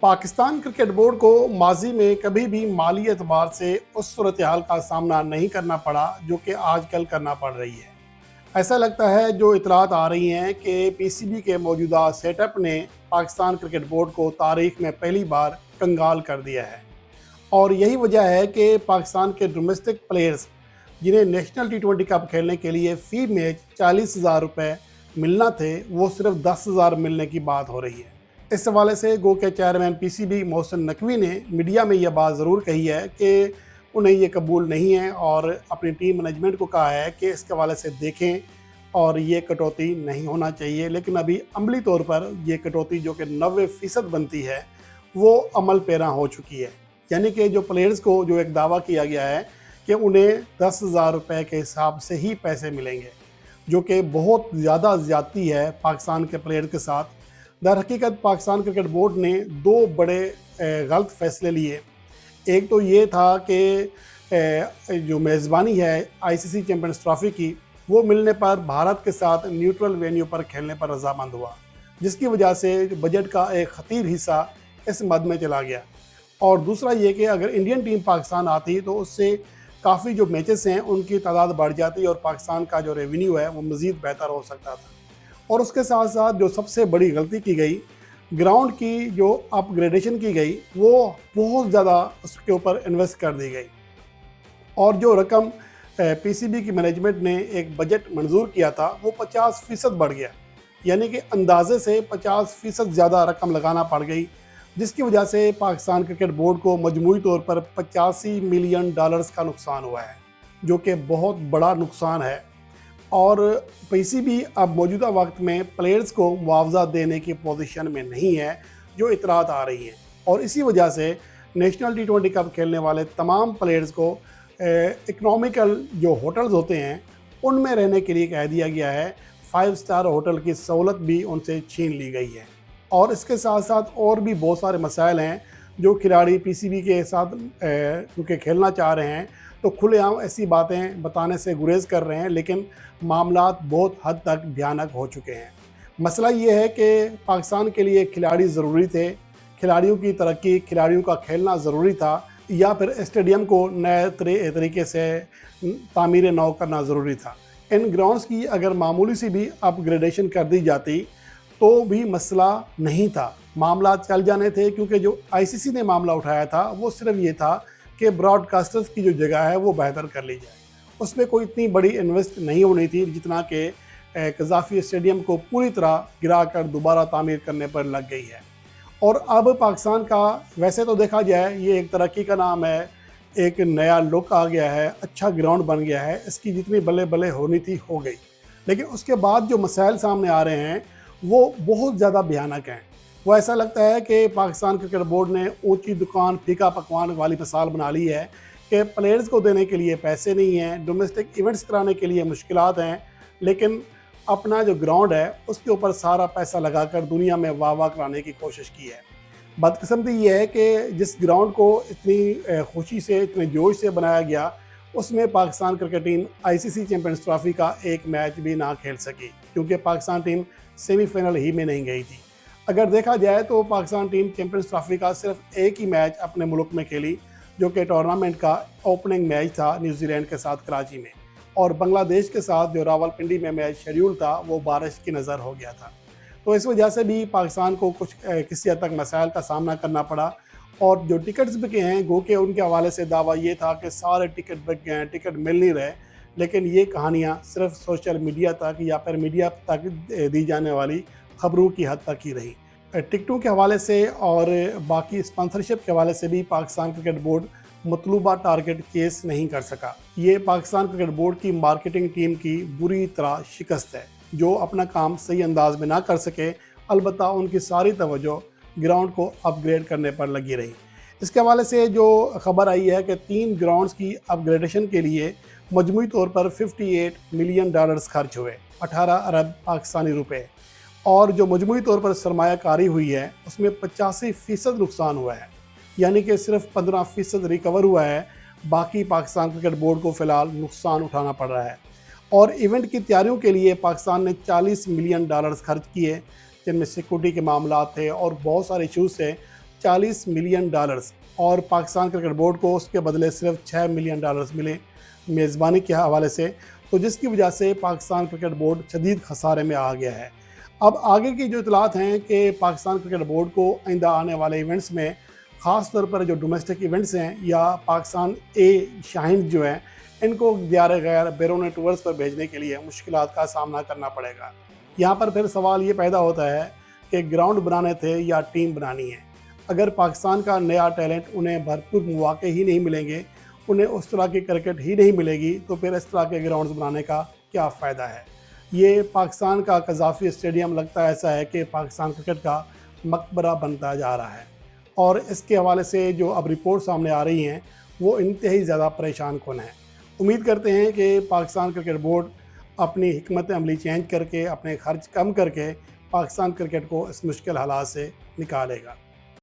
Pakistan cricket board को माजी में कभी भी माली एतबार से उस सूरत-ए-हाल का सामना नहीं करना पड़ा जो कि आजकल करना पड़ रही है। ऐसा लगता है जो इतलात आ रही हैं कि पीसीबी के मौजूदा सेटअप ने पाकिस्तान क्रिकेट बोर्ड को तारीख में पहली बार कंगाल कर दिया है। और यही वजह है कि पाकिस्तान के डोमेस्टिक प्लेयर्स जिन्हें नेशनल टी20 कप खेलने के लिए फ़ी मैच 40,000 रुपये मिलना थे, वो सिर्फ 10,000 मिलने की बात हो रही है। इस हवाले से गो के चेयरमैन पीसीबी मोहसिन नकवी ने मीडिया में यह बात ज़रूर कही है कि उन्हें ये कबूल नहीं है और अपनी टीम मैनेजमेंट को कहा है कि इसके हवाले से देखें और ये कटौती नहीं होना चाहिए। लेकिन अभी अमली तौर पर ये कटौती जो कि 90% बनती है वो अमल पैरा हो चुकी है। यानी कि जो प्लेयर्स को जो एक दावा किया गया है कि उन्हें 10,000 रुपये के हिसाब से ही पैसे मिलेंगे, जो कि बहुत ज़्यादा ज़्यादती है पाकिस्तान के प्लेयर के साथ। दर हकीकत पाकिस्तान क्रिकेट बोर्ड ने दो बड़े गलत फैसले लिए। एक तो ये था कि जो मेज़बानी है आईसीसी चैंपियंस ट्रॉफ़ी की, वो मिलने पर भारत के साथ न्यूट्रल वेन्यू पर खेलने पर रजामंद हुआ, जिसकी वजह से बजट का एक खतीर हिस्सा इस मद में चला गया। और दूसरा ये कि अगर इंडियन टीम पाकिस्तान आती तो उससे काफ़ी जो मैचेस हैं उनकी तादाद बढ़ जाती और पाकिस्तान का जो रेवेन्यू है वो मज़ीद बेहतर हो सकता था। और उसके साथ साथ जो सबसे बड़ी गलती की गई, ग्राउंड की जो अपग्रेडेशन की गई, वो बहुत ज़्यादा उसके ऊपर इन्वेस्ट कर दी गई। और जो रकम पीसीबी की मैनेजमेंट ने एक बजट मंजूर किया था वो 50% बढ़ गया। यानी कि अंदाजे से 50% ज़्यादा रकम लगाना पड़ गई, जिसकी वजह से पाकिस्तान क्रिकेट बोर्ड को मजमूई तौर पर $85 मिलियन का नुकसान हुआ है, जो कि बहुत बड़ा नुकसान है। और पीसीबी अब मौजूदा वक्त में प्लेयर्स को मुआवजा देने की पोजीशन में नहीं है, जो इतरात आ रही हैं। और इसी वजह से नेशनल टी20 कप खेलने वाले तमाम प्लेयर्स को इकनॉमिकल जो होटल्स होते हैं उनमें रहने के लिए कह दिया गया है। 5 स्टार होटल की सहूलत भी उनसे छीन ली गई है। और इसके साथ साथ और भी बहुत सारे मसाइल हैं जो खिलाड़ी पीसीबी के साथ क्योंकि खेलना चाह रहे हैं तो खुलेआम ऐसी बातें बताने से गुरेज कर रहे हैं, लेकिन मामलात बहुत हद तक भयानक हो चुके हैं। मसला ये है कि पाकिस्तान के लिए खिलाड़ी ज़रूरी थे, खिलाड़ियों की तरक्की, खिलाड़ियों का खेलना ज़रूरी था, या फिर स्टेडियम को नए तरीके से तामीर नौ करना ज़रूरी था। इन ग्राउंड्स की अगर मामूली सी भी अपग्रेडेशन कर दी जाती तो भी मसला नहीं था, मामला चल जाने थे। क्योंकि जो आईसीसी ने मामला उठाया था वो सिर्फ ये था कि ब्रॉडकास्टर्स की जो जगह है वो बेहतर कर ली जाए। उसमें कोई इतनी बड़ी इन्वेस्ट नहीं होनी थी जितना कि कज़ाफ़ी स्टेडियम को पूरी तरह गिरा कर दोबारा तामीर करने पर लग गई है। और अब पाकिस्तान का वैसे तो देखा जाए ये एक तरक्की का नाम है, एक नया लुक आ गया है, अच्छा ग्राउंड बन गया है, इसकी जितनी बल्ले बल्ले होनी थी हो गई। लेकिन उसके बाद जो मसाइल सामने आ रहे हैं वो बहुत ज़्यादा भयानक हैं। वो ऐसा लगता है कि पाकिस्तान क्रिकेट बोर्ड ने ऊंची दुकान फीका पकवान वाली मिसाल बना ली है कि प्लेयर्स को देने के लिए पैसे नहीं हैं, डोमेस्टिक इवेंट्स कराने के लिए मुश्किलात हैं, लेकिन अपना जो ग्राउंड है उसके ऊपर सारा पैसा लगाकर दुनिया में वाह वाह कराने की कोशिश की है। बदकिस्मती ये है कि जिस ग्राउंड को इतनी खुशी से, इतने जोश से बनाया गया, उसमें Pakistan cricket team ICC champions trophy का एक मैच भी ना खेल सकी, क्योंकि पाकिस्तान टीम सेमीफाइनल ही में नहीं गई थी। अगर देखा जाए तो पाकिस्तान टीम चैंपियंस ट्रॉफ़ी का सिर्फ एक ही मैच अपने मुल्क में खेली, जो कि टूर्नामेंट का ओपनिंग मैच था न्यूजीलैंड के साथ कराची में। और बांग्लादेश के साथ जो रावलपिंडी में मैच शेड्यूल था वो बारिश की नज़र हो गया था। तो इस वजह से भी पाकिस्तान को कुछ किसी हद तक मसाइल का सामना करना पड़ा। और जो टिकट्स बिके हैं, गो के उनके हवाले से दावा ये था कि सारे टिकट बिक गए हैं, टिकट मिल नहीं रहे। लेकिन ये कहानियाँ सिर्फ सोशल मीडिया तक या फिर मीडिया तक दी जाने वाली खबरों की हद तक ही रही। टिकटों के हवाले से और बाकी स्पॉन्सरशिप के हवाले से भी पाकिस्तान क्रिकेट बोर्ड मतलूबा टारगेट केस नहीं कर सका। ये पाकिस्तान क्रिकेट बोर्ड की मार्केटिंग टीम की बुरी तरह शिकस्त है, जो अपना काम सही अंदाज में ना कर सके। अलबत्ता उनकी सारी तवज्जो ग्राउंड को अपग्रेड करने पर लगी रही। इसके हवाले से जो खबर आई है कि 3 ग्राउंड्स की अपग्रेडेशन के लिए मजमूई तौर पर $58 मिलियन खर्च हुए, 18 अरब पाकिस्तानी रुपए। और जो मजमूई तौर पर सरमायाकारी हुई है उसमें 85% नुकसान हुआ है, यानी कि सिर्फ 15% रिकवर हुआ है। बाकी पाकिस्तान क्रिकेट बोर्ड को फ़िलहाल नुकसान उठाना पड़ रहा है। और इवेंट की तैयारियों के लिए पाकिस्तान ने $40 मिलियन खर्च किए, जिनमें सिक्योरिटी के मामला थे और बहुत सारे इशूज़ थे। 40 मिलियन डॉलर्स और पाकिस्तान क्रिकेट बोर्ड को उसके बदले सिर्फ 6 मिलियन डॉलर्स मिले मेज़बानी के हवाले से, तो जिसकी वजह से पाकिस्तान क्रिकेट बोर्ड शदीद खसारे में आ गया है। अब आगे की जो इतलात हैं कि पाकिस्तान क्रिकेट बोर्ड को आइंदा आने वाले इवेंट्स में, ख़ास तौर पर जो डोमेस्टिक इवेंट्स हैं या पाकिस्तान ए शाहिंद जो हैं, इनको दियार गैर बैरून टूर्स पर भेजने के लिए मुश्किलात का सामना करना पड़ेगा। यहाँ पर फिर सवाल ये पैदा होता है कि ग्राउंड बनाने थे या टीम बनानी है। अगर पाकिस्तान का नया टैलेंट उन्हें भरपूर मौके ही नहीं मिलेंगे, उन्हें उस तरह की क्रिकेट ही नहीं मिलेगी, तो फिर इस तरह के ग्राउंड्स बनाने का क्या फ़ायदा है। ये पाकिस्तान का कज़ाफ़ी स्टेडियम लगता है ऐसा है कि पाकिस्तान क्रिकेट का मकबरा बनता जा रहा है, और इसके हवाले से जो अब रिपोर्ट सामने आ रही हैं वो इंतहाई ज़्यादा परेशान कुन है। उम्मीद करते हैं कि पाकिस्तान क्रिकेट बोर्ड अपनी हिकमत अमली चेंज करके, अपने खर्च कम करके पाकिस्तान क्रिकेट को इस मुश्किल हालात से निकालेगा।